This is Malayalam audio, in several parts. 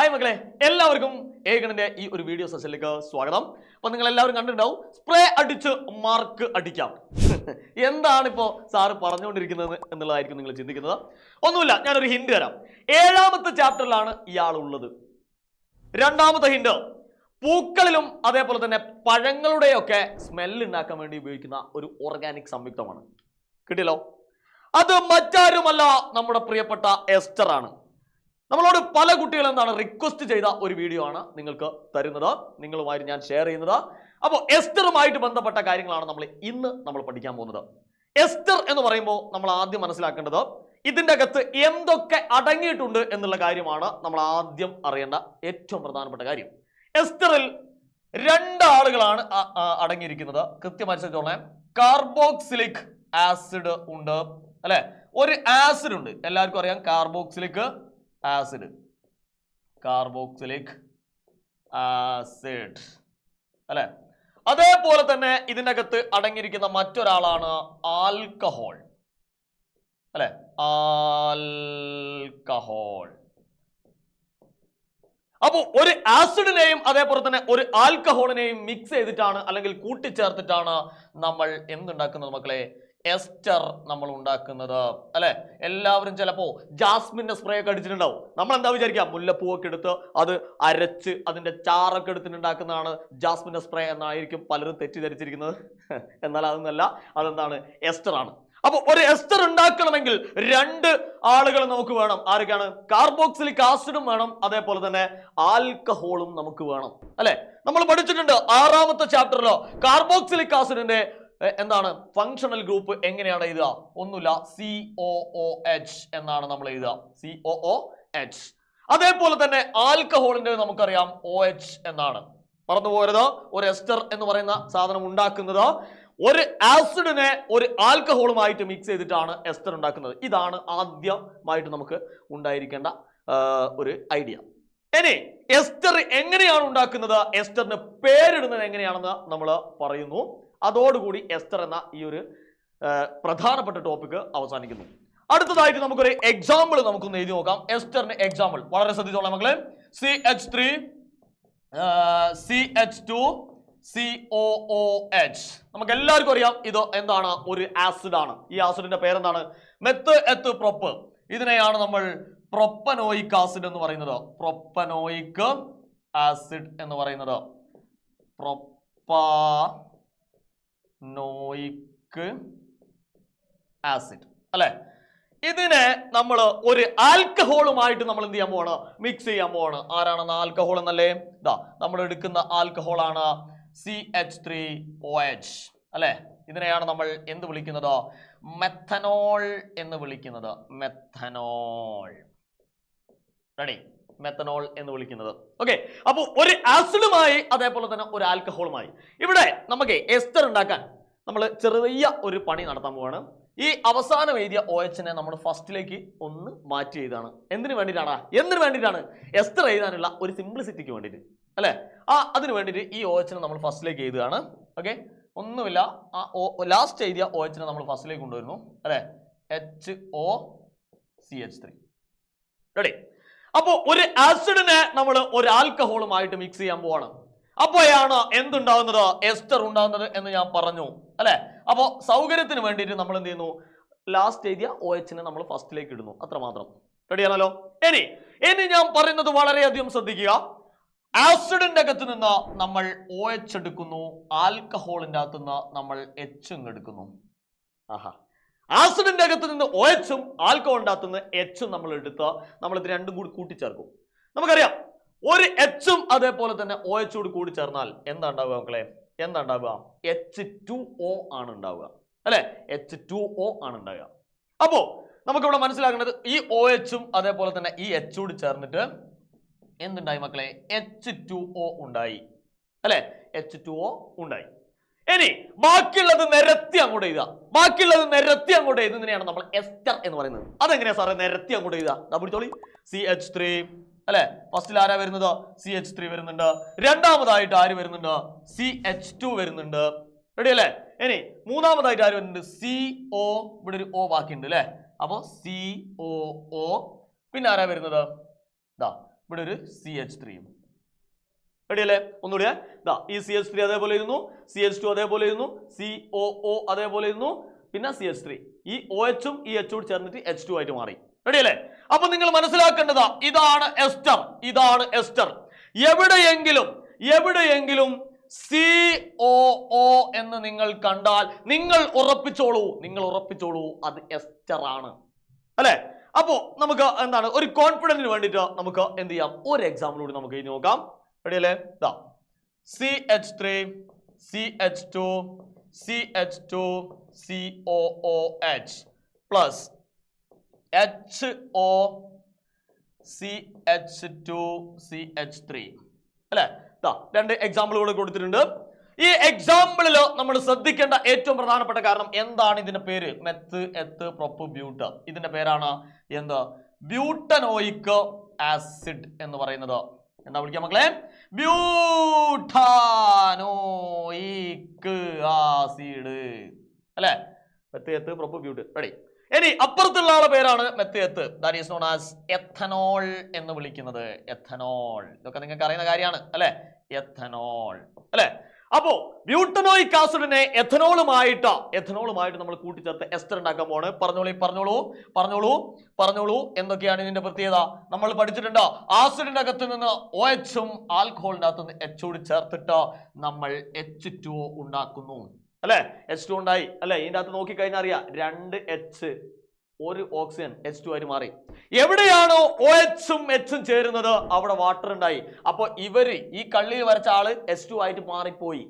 ഹായ് മക്കളെ, എല്ലാവർക്കും ഏകണിന്റെ ഈ ഒരു വീഡിയോ സെഷനിലേക്ക് സ്വാഗതം. അപ്പൊ നിങ്ങൾ എല്ലാവരും കണ്ടിട്ടുണ്ടാവും, സ്പ്രേ അടിച്ച് മാർക്ക് അടിക്കാം. എന്താണിപ്പോ സാറ് പറഞ്ഞുകൊണ്ടിരിക്കുന്നത് എന്നുള്ളതായിരിക്കും നിങ്ങൾ ചിന്തിക്കുന്നത്. ഒന്നുമില്ല, ഞാനൊരു ഹിന്റ് തരാം. 7ാമത്തെ ചാപ്റ്ററിലാണ് ഇയാൾ ഉള്ളത്. 2ാമത്തെ ഹിന്റ്, പൂക്കളിലും അതേപോലെ തന്നെ പഴങ്ങളുടെയൊക്കെ സ്മെല്ല് ഉണ്ടാക്കാൻ വേണ്ടി ഉപയോഗിക്കുന്ന ഒരു ഓർഗാനിക് സംയുക്തമാണ്. കിട്ടിയല്ലോ? അത് മറ്റാരുമല്ല, നമ്മുടെ പ്രിയപ്പെട്ട എസ്റ്റർ ആണ്. നമ്മളോട് പല കുട്ടികളും എന്താണ് റിക്വസ്റ്റ് ചെയ്ത ഒരു വീഡിയോ ആണ് നിങ്ങൾക്ക് തരുന്നത്, നിങ്ങളുമായിട്ട് ഞാൻ ഷെയർ ചെയ്യുന്നത്. അപ്പോൾ എസ്റ്ററുമായിട്ട് ബന്ധപ്പെട്ട കാര്യങ്ങളാണ് നമ്മൾ പഠിക്കാൻ പോകുന്നത്. എസ്റ്റർ എന്ന് പറയുമ്പോൾ നമ്മൾ ആദ്യം മനസ്സിലാക്കേണ്ടത് ഇതിൻ്റെ അകത്ത് എന്തൊക്കെ അടങ്ങിയിട്ടുണ്ട് എന്നുള്ള കാര്യമാണ് നമ്മൾ ആദ്യം അറിയേണ്ട ഏറ്റവും പ്രധാനപ്പെട്ട കാര്യം. എസ്റ്ററിൽ 2 ആളുകളാണ് അടങ്ങിയിരിക്കുന്നത്. കൃത്യമായി ശ്രദ്ധിച്ചോളാം. കാർബോക്സിലിക് ആസിഡ് ഉണ്ട്, അല്ലെ? ഒരു ആസിഡ് ഉണ്ട്, എല്ലാവർക്കും അറിയാം, കാർബോക്സിലിക് ആസിഡ്, അല്ലെ? അതേപോലെ തന്നെ ഇതിനകത്ത് അടങ്ങിയിരിക്കുന്ന മറ്റൊരാളാണ് ആൽക്കഹോൾ, അല്ലെ? ആൽക്കഹോൾ. അപ്പൊ ഒരു ആസിഡിനെയും അതേപോലെ തന്നെ ഒരു ആൽക്കഹോളിനെയും മിക്സ് ചെയ്തിട്ടാണ് അല്ലെങ്കിൽ കൂട്ടിച്ചേർത്തിട്ടാണ് നമ്മൾ എന്തുണ്ടാക്കുന്നത് മക്കളെ? എസ്റ്റർ നമ്മൾ ഉണ്ടാക്കുന്നത്, അല്ലെ? എല്ലാവരും ചിലപ്പോ ജാസ്മിന്റെ സ്പ്രേ ഒക്കെ അടിച്ചിട്ടുണ്ടാവും. നമ്മൾ എന്താ വിചാരിക്കുക? മുല്ലപ്പൂവൊക്കെ എടുത്ത് അത് അരച്ച് അതിന്റെ ചാറൊക്കെ എടുത്തിട്ടുണ്ടാക്കുന്നതാണ് ജാസ്മിന്റെ സ്പ്രേ എന്നായിരിക്കും പലരും തെറ്റിദ്ധരിച്ചിരിക്കുന്നത്. എന്നാൽ അതൊന്നല്ല, അതെന്താണ്? എസ്റ്റർ ആണ്. അപ്പൊ ഒരു എസ്റ്റർ ഉണ്ടാക്കണമെങ്കിൽ 2 ആളുകൾ നമുക്ക് വേണം. ആരൊക്കെയാണ്? കാർബോക്സിലിക് ആസിഡും വേണം, അതേപോലെ തന്നെ ആൽക്കഹോളും നമുക്ക് വേണം, അല്ലെ? നമ്മൾ പഠിച്ചിട്ടുണ്ട് 6ാമത്തെ ചാപ്റ്ററിലോ കാർബോക്സിലിക് ആസിഡിന്റെ എന്താണ് ഫങ്ഷണൽ ഗ്രൂപ്പ് എങ്ങനെയാണ് എഴുതുക? ഒന്നുമില്ല, COOH എന്നാണ് നമ്മൾ എഴുതുക, COOH. അതേപോലെ തന്നെ ആൽക്കഹോളിന്റെ നമുക്കറിയാം OH എന്നാണ്. മറന്നുപോകരുത്, ഒരു എസ്റ്റർ എന്ന് പറയുന്ന സാധനം ഉണ്ടാക്കുന്നത് ഒരു ആസിഡിനെ ഒരു ആൽക്കഹോളുമായിട്ട് മിക്സ് ചെയ്തിട്ടാണ് എസ്റ്റർ ഉണ്ടാക്കുന്നത്. ഇതാണ് ആദ്യമായിട്ട് നമുക്ക് ഉണ്ടായിരിക്കേണ്ട ഒരു ഐഡിയ. ഇനി എസ്റ്റർ എങ്ങനെയാണ് ഉണ്ടാക്കുന്നത്, എസ്റ്ററിന് പേരിടുന്നത് എങ്ങനെയാണെന്ന് നമ്മൾ പറയുന്നു. അതോടുകൂടി എസ്റ്റർ എന്ന ഈ ഒരു പ്രധാനപ്പെട്ട ടോപ്പിക് അവസാനിക്കുന്നു. അടുത്തതായിട്ട് നമുക്കൊരു എക്സാമ്പിൾ നമുക്കൊന്ന് എഴുതി നോക്കാം. എസ്റ്ററിന് എക്സാമ്പിൾ വളരെ ശ്രദ്ധിച്ചോളാം മക്കളെ. CH3 CH2 COOH. നമുക്ക് എല്ലാവർക്കും അറിയാം ഇത് എന്താണ്? ഒരു ആസിഡ് ആണ്. ഈ ആസിഡിന്റെ പേരെന്താണ്? Meth eth prop. ഇതിനെയാണ് നമ്മൾ പ്രൊപ്പനോയിക് ആസിഡ് എന്ന് പറയുന്നത്. പ്രൊപ്പനോയിക് ആസിഡ് എന്ന് പറയുന്നത് പ്രൊപ്പനോയിക് ആസിഡ്, അല്ലെ? ഇതിനെ നമ്മൾ ഒരു ആൽക്കഹോളുമായിട്ട് നമ്മൾ എന്ത് ചെയ്യാൻ പോവാണ്? മിക്സ് ചെയ്യാൻ പോവാണ്. ആരാണെന്ന്? ആൽക്കഹോൾ എന്നല്ലേ? ഇതാ നമ്മൾ എടുക്കുന്ന ആൽക്കഹോൾ ആണ് CH3OH, അല്ലെ? ഇതിനെയാണ് നമ്മൾ എന്ത് വിളിക്കുന്നത്? മെഥനോൾ എന്ന് വിളിക്കുന്നത്. മെഥനോൾ. റെഡി? മെത്തനോൾ എന്ന് വിളിക്കുന്നത്. ഓക്കെ. അപ്പോൾ ഒരു ആസിഡുമായി അതേപോലെ തന്നെ ഒരു ആൽക്കഹോളുമായി ഇവിടെ നമുക്ക് എസ്റ്റർ ഉണ്ടാക്കാൻ നമ്മൾ ചെറിയ ഒരു പണി നടത്താൻ പോവാണ്. ഈ അവസാനം എഴുതിയ OHനെ നമ്മൾ ഫസ്റ്റിലേക്ക് ഒന്ന് മാറ്റി എഴുതാണ്. എന്തിനു വേണ്ടിയിട്ടാണ്? എസ്റ്റർ എഴുതാനുള്ള ഒരു സിംപ്ലിസിറ്റിക്ക് വേണ്ടിയിട്ട്, അല്ലെ? അതിന് വേണ്ടിയിട്ട് ഈ OHനെ നമ്മൾ ഫസ്റ്റിലേക്ക് എഴുതുകയാണ്. ഓക്കെ, ഒന്നുമില്ല, ലാസ്റ്റ് എഴുതിയ OHനെ നമ്മൾ ഫസ്റ്റിലേക്ക് കൊണ്ടുവരുന്നു, അല്ലെ? HOCH3. റെഡി? അപ്പോൾ ഒരു ആസിഡിനെ നമ്മൾ ഒരു ആൽക്കഹോളുമായിട്ട് മിക്സ് ചെയ്യാൻ പോവാണ്. അപ്പോഴാണ് എന്തുണ്ടാകുന്നത്? എസ്റ്റർ ഉണ്ടാകുന്നത് എന്ന് ഞാൻ പറഞ്ഞു, അല്ലെ? അപ്പോൾ സൗകര്യത്തിന് വേണ്ടിയിട്ട് നമ്മൾ എന്ത് ചെയ്യുന്നു? ലാസ്റ്റ് എഴുതിയ OHനെ നമ്മൾ ഫസ്റ്റിലേക്ക് ഇടുന്നു, അത്രമാത്രം. റെഡിയാണല്ലോ? ഇനി ഞാൻ പറയുന്നത് വളരെയധികം ശ്രദ്ധിക്കുക. ആസിഡിന്റെ അകത്ത് നിന്ന് നമ്മൾ OH എടുക്കുന്നു, ആൽക്കഹോളിന്റെ അകത്ത് നിന്ന് നമ്മൾ H എടുക്കുന്നു. ആസിഡിന്റെ അകത്ത് നിന്ന് OHും ആൽക്കഹോളിന്റെ അകത്ത് നിന്ന് Hും നമ്മൾ എടുത്ത് നമ്മൾ ഇത് രണ്ടും കൂടി കൂട്ടിച്ചേർക്കും. നമുക്കറിയാം, ഒരു Hും അതേപോലെ തന്നെ OH കൂടി ചേർന്നാൽ എന്താ ഉണ്ടാവുക മക്കളെ? എന്താ ഉണ്ടാവുക? H2O ആണ് ഉണ്ടാവുക, അല്ലെ? H2O ആണ് ഉണ്ടാവുക. അപ്പോ നമുക്കിവിടെ മനസ്സിലാക്കേണ്ടത് ഈ OHും അതേപോലെ തന്നെ ഈ H കൂടി ചേർന്നിട്ട് എന്തുണ്ടായി മക്കളെ? H2O ഉണ്ടായി, അല്ലെ? H2O ഉണ്ടായി. ഇനി ബാക്കിയുള്ളത് നിരത്തി അങ്ങോട്ട് എഴുതുക. എഴുതുന്നതിനെയാണ് നമ്മൾ എസ്റ്റർ എന്ന് പറയുന്നത്. അതെങ്ങനെയാ സാറേ നിരത്തി അങ്ങോട്ട് എഴുതുക? പിടിച്ചോളി. CH3, അല്ലെ? ഫസ്റ്റിൽ ആരാ വരുന്നത്? CH3 വരുന്നുണ്ട്. രണ്ടാമതായിട്ട് ആര് വരുന്നുണ്ട്? CH2 വരുന്നുണ്ട്. റെഡി അല്ലേ? ഇനി മൂന്നാമതായിട്ട് ആര് വരുന്നുണ്ട്? CO. ഇവിടെ ഒരു O ബാക്കിയുണ്ട്, അല്ലെ? അപ്പൊ COO. പിന്നെ ആരാ വരുന്നത്? ഇവിടെ ഒരു CH3. റെഡിയല്ലേ? ഒന്നുകൂടി ഇതാ ഈ CH3 അതേപോലെ ഇരുന്നു, CH2 അതേപോലെ ഇരുന്നു, COO അതേപോലെ ഇരുന്നു, പിന്നെ CH3. ഈ OH ഉം ഈ H കൂടി ചേർന്നിട്ട് H2 ആയിട്ട് മാറി. റെഡിയല്ലേ? അപ്പൊ നിങ്ങൾ മനസ്സിലാക്കേണ്ടതാ ഇതാണ് എസ്റ്റർ, ഇതാണ് എസ്റ്റർ. എവിടെയെങ്കിലും COO എന്ന് നിങ്ങൾ കണ്ടാൽ നിങ്ങൾ ഉറപ്പിച്ചോളൂ അത് എസ്റ്റർ ആണ്, അല്ലെ? അപ്പോ നമുക്ക് എന്താണ് ഒരു കോൺഫിഡന്റിന് വേണ്ടിയിട്ട് നമുക്ക് എന്ത് ചെയ്യാം, ഒരു എക്സാമ്പിളിലൂടെ നമുക്ക് ഇനി നോക്കാം. റെഡിയല്ലേ? ഇതാ CH3 CH2 CH2 COOH plus HO CH2 CH3 അല്ലെ? രണ്ട് എക്സാമ്പിളുകൾ കൊടുത്തിട്ടുണ്ട്. ഈ എക്സാമ്പിളിൽ നമ്മൾ ശ്രദ്ധിക്കേണ്ട ഏറ്റവും പ്രധാനപ്പെട്ട കാരണം എന്താണ്? ഇതിന്റെ പേര് മെത്ത് എത്ത് പ്രൊപ്പ് ബ്യൂട്ട്. ഇതിന്റെ പേരാണ് എന്ത്? ബ്യൂട്ടനോയിക് ആസിഡ് എന്ന് പറയുന്നത്. എന്താ വിളിക്കാം മക്കളെ? ബ്യൂട്ടാനോയിക് ആസിഡ് അല്ലെ? Meth eth prop but. Ready? ഇനി അപ്പുറത്തുള്ള ആളെ പേരാണ് meth eth, that is known as ethanol എന്ന് വിളിക്കുന്നത്. എഥനോൾ ഇതൊക്കെ നിങ്ങൾക്ക് അറിയുന്ന കാര്യമാണ് അല്ലെ? എഥനോൾ അല്ലെ? അപ്പോ ബ്യൂട്ടനോയിക് ആസിഡിനെ എഥനോളുമായിട്ട് നമ്മൾ കൂട്ടിച്ചേർത്ത് എസ്റ്റർ ഉണ്ടാക്കാൻ പോവാണ്. പറഞ്ഞോളൂ എന്തൊക്കെയാണ് ഇതിന്റെ പ്രത്യേകത? നമ്മൾ പഠിച്ചിട്ടുണ്ട് ആസിഡിന്റെ അകത്ത് നിന്ന് OH ഉം ആൽക്കഹോളിന്റെ അകത്ത് നിന്ന് H കൂടി ചേർത്തിട്ട് നമ്മൾ H2O ഉണ്ടാക്കുന്നു അല്ലെ? H2 ഉണ്ടായി അല്ലെ? ഇതിന്റെ അകത്ത് നോക്കിക്കഴിഞ്ഞാൽ അറിയാം 2 H, 1 ഓക്സിജൻ, H2 ആയി മാറി. എവിടെയാണോ OH ഉം H ഉം ചേരുന്നത് അവിടെ വാട്ടർ ഉണ്ടായി. അപ്പൊ ഇവര് ഈ കള്ളിയിൽ വരച്ച ആള് H2 ആയിട്ട് മാറിപ്പോയി.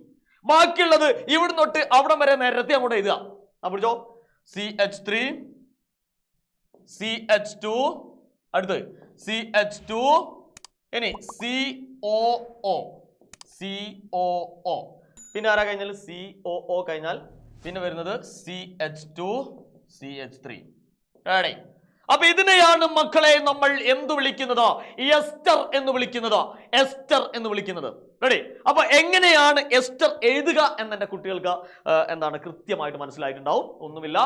ബാക്കിയുള്ളത് ഇവിടെ തൊട്ട് അവിടം വരെ നേരത്തെ അങ്ങോട്ട് എഴുതുക. അപ്പോഴോ CH3 CH2 അടുത്ത് CH2 ഇനി COO പിന്നെ ആരാ കഴിഞ്ഞാൽ COO കഴിഞ്ഞാൽ പിന്നെ വരുന്നത് CH2 CH3. റെഡി? അപ്പൊ ഇതിനെയാണ് മക്കളെ നമ്മൾ എന്ത് വിളിക്കുന്നത്? എസ്റ്റർ എന്ന് വിളിക്കുന്നത്. റെഡി? അപ്പൊ എങ്ങനെയാണ് എസ്റ്റർ എഴുതുക എന്ന് എന്റെ കുട്ടികൾക്ക് എന്താണ് കൃത്യമായിട്ട് മനസ്സിലായിട്ടുണ്ടാവും. ഒന്നുമില്ല,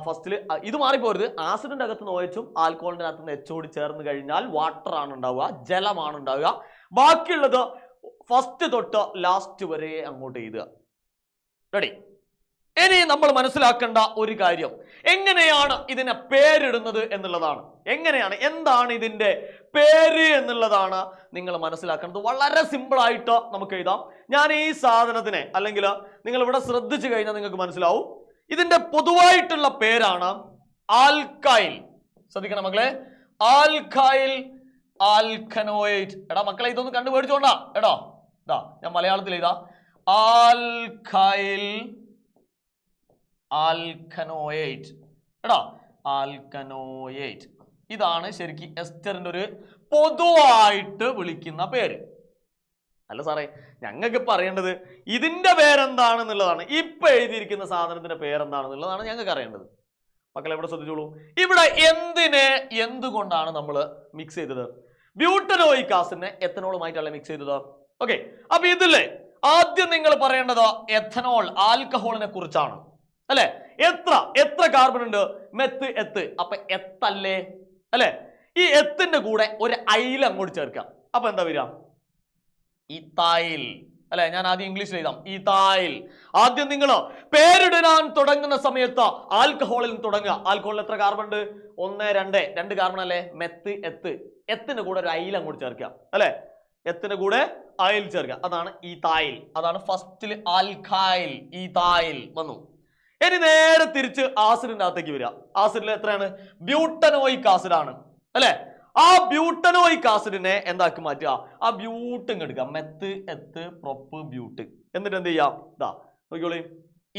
ഫസ്റ്റില് ഇത് മാറിപ്പോരുത്. ആസിഡിന്റെ അകത്ത് നിന്ന് OH ഉം ആൽക്കഹോളിന്റെ അകത്ത് നിന്ന് H കൂടി ചേർന്ന് കഴിഞ്ഞാൽ വാട്ടർ ആണ് ഉണ്ടാവുക, ജലമാണ് ഉണ്ടാവുക. ബാക്കിയുള്ളത് ഫസ്റ്റ് തൊട്ട് ലാസ്റ്റ് വരെ അങ്ങോട്ട് എഴുതുക. റെഡി? ഇനി നമ്മൾ മനസ്സിലാക്കേണ്ട ഒരു കാര്യം എങ്ങനെയാണ് ഇതിനെ പേരിടുന്നത് എന്നുള്ളതാണ്. എന്താണ് ഇതിന്റെ പേര് എന്നുള്ളതാണ് നിങ്ങൾ മനസ്സിലാക്കേണ്ടത്. വളരെ സിമ്പിൾ ആയിട്ട് നമുക്ക് എഴുതാം. ഞാൻ ഈ സാധനത്തിനെ അല്ലെങ്കിൽ നിങ്ങൾ ഇവിടെ ശ്രദ്ധിച്ചു കഴിഞ്ഞാൽ നിങ്ങൾക്ക് മനസ്സിലാവും. ഇതിന്റെ പൊതുവായിട്ടുള്ള പേരാണ് ആൽക്കൈൽ. ശ്രദ്ധിക്കണം മക്കളെ, ആൽക്കൈൽ ആൽക്കനോയിഡ്. എടാ മക്കളെ ഇതൊന്ന് കണ്ടുപിടിച്ചോണ്ടാ എടാ. ഞാൻ മലയാളത്തിൽ എഴുതാ ആൽക്കൈൽ ആൽക്കനോയേറ്റ്. ആൽക്കനോയേറ്റ് ഇതാണ് ശരിക്കും എസ്റ്ററിന്റെ ഒരു പൊതുവായിട്ട് വിളിക്കുന്ന പേര്. അല്ല സാറേ, ഞങ്ങൾക്ക് പറയേണ്ടത് ഇതിന്റെ പേരെന്താണെന്നുള്ളതാണ്. ഇപ്പൊ എഴുതിയിരിക്കുന്ന സാധനത്തിന്റെ പേരെന്താണെന്നുള്ളതാണ് ഞങ്ങൾക്ക് അറിയേണ്ടത്. മക്കളെ ഇവിടെ ശ്രദ്ധിച്ചോളൂ. ഇവിടെ എന്തുകൊണ്ടാണ് നമ്മൾ മിക്സ് ചെയ്തത്? ബ്യൂട്ടനോയിക് ആസിഡിനെ എത്തനോളുമായിട്ടല്ല മിക്സ് ചെയ്തത്. ഓക്കെ, അപ്പൊ ഇതില്ലേ ആദ്യം നിങ്ങൾ പറയേണ്ടത് എഥനോൾ ആൽക്കഹോളിനെ കുറിച്ചാണ് അല്ലെ? എത്ര കാർബൺ ഉണ്ട്? മെത്ത് എത്ത്. അപ്പൊ എത്തല്ലേ അല്ലെ? ഈ എത്തിന്റെ കൂടെ ഒരു ഐൽ അങ്ങോട്ട് ചേർക്കാം. അപ്പൊ എന്താ വരിക? ഇതായിൽ അല്ലെ? ഞാൻ ആദ്യം ഇംഗ്ലീഷിൽ എഴുതാം. ഇതായിൽ. ആദ്യം നിങ്ങൾ പേരിടാൻ തുടങ്ങുന്ന സമയത്ത് ആൽക്കഹോളിൽ തുടങ്ങുക. ആൽക്കഹോളിൽ എത്ര കാർബൺ ഉണ്ട്? 1 2 കാർബൺ അല്ലേ? മെത്ത് എത്ത്. എത്തിന്റെ കൂടെ ഒരു ഐൽ അങ്ങോട്ട് ചേർക്കുക അല്ലെ? എത്തിന്റെ കൂടെ ഐൽ ചേർക്കുക. അതാണ് ഈതായിൽ. അതാണ് ഫസ്റ്റിൽ ആൽക്കൈൽ ഈതായിൽ വന്നു. ഇനി നേരെ തിരിച്ച് ആസിഡിന്റെ അകത്തേക്ക് വരിക. ആസിഡിൽ എത്രയാണ്? ബ്യൂട്ടനോയിക് ആസിഡ് ആണ് അല്ലെ? ആ ബ്യൂട്ടനോയിക് ആസിഡിനെ എന്താക്കി മാറ്റുക? ആ ബ്യൂട്ട് എടുക്കുക. Meth eth prop ബ്യൂട്ട്. എന്നിട്ട് എന്ത് ചെയ്യാം? നോക്കിക്കോളി,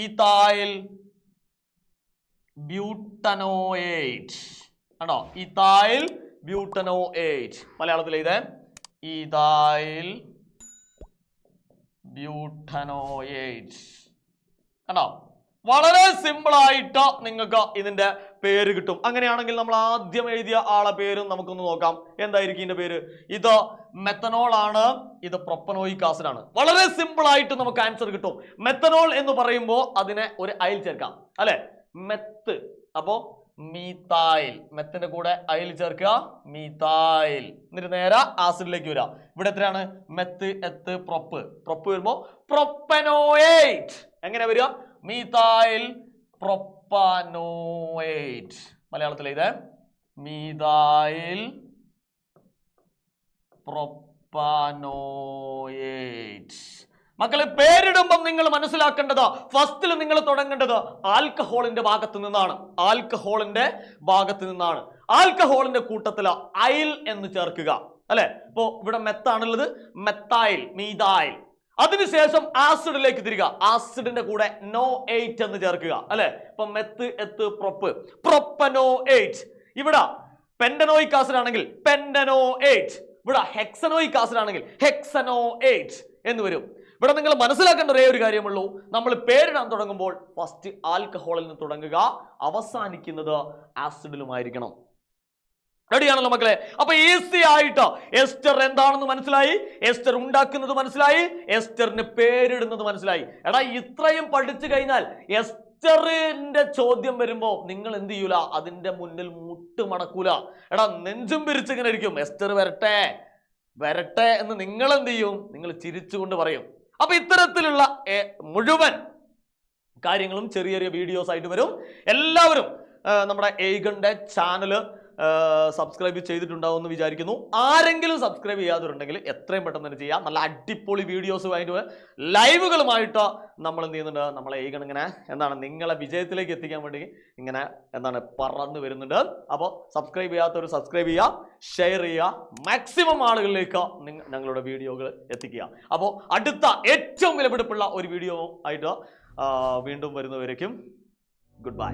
ഈതായിൽ ബ്യൂട്ടനോയേറ്റ്. ആണോ? ഈതായിൽ ബ്യൂട്ടനോയേറ്റ്. മലയാളത്തിൽ എഴുതേ ഈതായിൽ ബ്യൂട്ടനോയേറ്റ്. കണ്ടോ? വളരെ സിമ്പിൾ ആയിട്ട് നിങ്ങൾക്ക് ഇതിന്റെ പേര് കിട്ടും. അങ്ങനെയാണെങ്കിൽ നമ്മൾ ആദ്യം എഴുതിയ ആളെ പേരും നമുക്കൊന്ന് നോക്കാം. എന്തായിരിക്കും ഇതിന്റെ പേര്? ഇത് മെത്തനോൾ ആണ്, ഇത് പ്രൊപ്പനോയിക് ആസിഡ് ആണ്. വളരെ സിമ്പിൾ ആയിട്ട് നമുക്ക് ആൻസർ കിട്ടും. മെത്തനോൾ എന്ന് പറയുമ്പോൾ അതിനെ ഒരു ഐൽ ചേർക്കാം അല്ലെ? മെത്ത്. അപ്പോ മീതായിൽ. മെത്തിന്റെ കൂടെ അയിൽ ചേർക്കുക, മീതായിൽ. എന്നിട്ട് നേരെ ആസിഡിലേക്ക് വരിക. ഇവിടെ എത്രയാണ്? Meth eth prop. പ്രൊപ്പ് വരുമ്പോ പ്രൊപ്പനോയേറ്റ്. എങ്ങനെ വരിക? മീതായിൽ പ്രൊപ്പനോയേറ്റ്. മലയാളത്തിൽ ഇത് മീതായിൽ പ്രൊപ്പനോയേറ്റ്. മക്കളെ, പേരിടുമ്പം നിങ്ങൾ മനസ്സിലാക്കേണ്ടത് ഫസ്റ്റിൽ നിങ്ങൾ തുടങ്ങേണ്ടത് ആൽക്കഹോളിന്റെ ഭാഗത്ത് നിന്നാണ്. ആൽക്കഹോളിന്റെ ഭാഗത്ത് നിന്നാണ്. ആൽക്കഹോളിന്റെ കൂട്ടത്തിൽ അയിൽ എന്ന് ചേർക്കുക, അല്ലെ? ഇപ്പോ ഇവിടെ മെത്താണുള്ളത്, മെത്തായിൽ, മീതായിൽ. അതിനുശേഷം ആസിഡിലേക്ക് തിരിക. ആസിഡിന്റെ കൂടെ നോ എയ്റ്റ് എന്ന് ചേർക്കുക, അല്ലെ? ഇപ്പൊ മെത്ത് എത്ത് പ്രൊപ്പ്, പ്രൊപ്പനോ എയ്റ്റ്. ഇവിടെ പെന്റനോയിക് ആസിഡ് ആണെങ്കിൽ പെന്റനോ എയ്റ്റ്. ഇവിടെ ഹെക്സനോയിക് ആസിഡ് ആണെങ്കിൽ ഹെക്സനോ എയ്റ്റ് എന്ന് വരും. ഇവിടെ നിങ്ങൾ മനസ്സിലാക്കേണ്ട ഒരേ ഒരു കാര്യമുള്ളൂ, നമ്മൾ പേരിടാൻ തുടങ്ങുമ്പോൾ ഫസ്റ്റ് ആൽക്കഹോളിൽ നിന്ന് തുടങ്ങുക, അവസാനിക്കുന്നത് ആസിഡിലുമായിരിക്കണം. റെഡിയാണല്ലോ മക്കളെ? അപ്പൊ ഈസി ആയിട്ട് എസ്റ്റർ എന്താണെന്ന് മനസ്സിലായി, എസ്റ്റർ ഉണ്ടാക്കുന്നത് മനസ്സിലായി, എസ്റ്ററിന് പേരിടുന്നത് മനസ്സിലായി. എടാ, ഇത്രയും പഠിച്ചു കഴിഞ്ഞാൽ എസ്റ്ററിന്റെ ചോദ്യം വരുമ്പോ നിങ്ങൾ എന്ത് ചെയ്യൂല? അതിന്റെ മുന്നിൽ മുട്ടുമടക്കൂല. എടാ, നെഞ്ചും പിരിച്ചിങ്ങനെ ഇരിക്കും. എസ്റ്റർ വരട്ടെ വരട്ടെ എന്ന് നിങ്ങൾ എന്ത് ചെയ്യും? നിങ്ങൾ ചിരിച്ചുകൊണ്ട് പറയും. അപ്പൊ ഇത്തരത്തിലുള്ള മുഴുവൻ കാര്യങ്ങളും ചെറിയ ചെറിയ വീഡിയോസ് ആയിട്ട് വരും. എല്ലാവരും നമ്മുടെ എയ്ഗണിന്റെ ചാനൽ സബ്സ്ക്രൈബ് ചെയ്തിട്ടുണ്ടാവും എന്ന് വിചാരിക്കുന്നു. ആരെങ്കിലും സബ്സ്ക്രൈബ് ചെയ്യാതിട്ടുണ്ടെങ്കിൽ എത്രയും പെട്ടെന്ന് തന്നെ ചെയ്യാം. നല്ല അടിപൊളി വീഡിയോസുമായിട്ട് ലൈവുകളുമായിട്ട് നമ്മൾ എന്ത് ചെയ്യുന്നുണ്ട്? നമ്മളെ എയ്ഗൺ ഇങ്ങനെ നിങ്ങളെ വിജയത്തിലേക്ക് എത്തിക്കാൻ വേണ്ടി ഇങ്ങനെ പറന്ന് വരുന്നുണ്ട്. അപ്പോൾ സബ്സ്ക്രൈബ് ചെയ്യാത്തവർ സബ്സ്ക്രൈബ് ചെയ്യുക, ഷെയർ ചെയ്യുക, മാക്സിമം ആളുകളിലേക്ക് ഞങ്ങളുടെ വീഡിയോകൾ എത്തിക്കുക. അപ്പോൾ അടുത്ത ഏറ്റവും വിലപിടിപ്പുള്ള ഒരു വീഡിയോ ആയിട്ട് വീണ്ടും വരുന്നവരേക്കും ഗുഡ് ബൈ.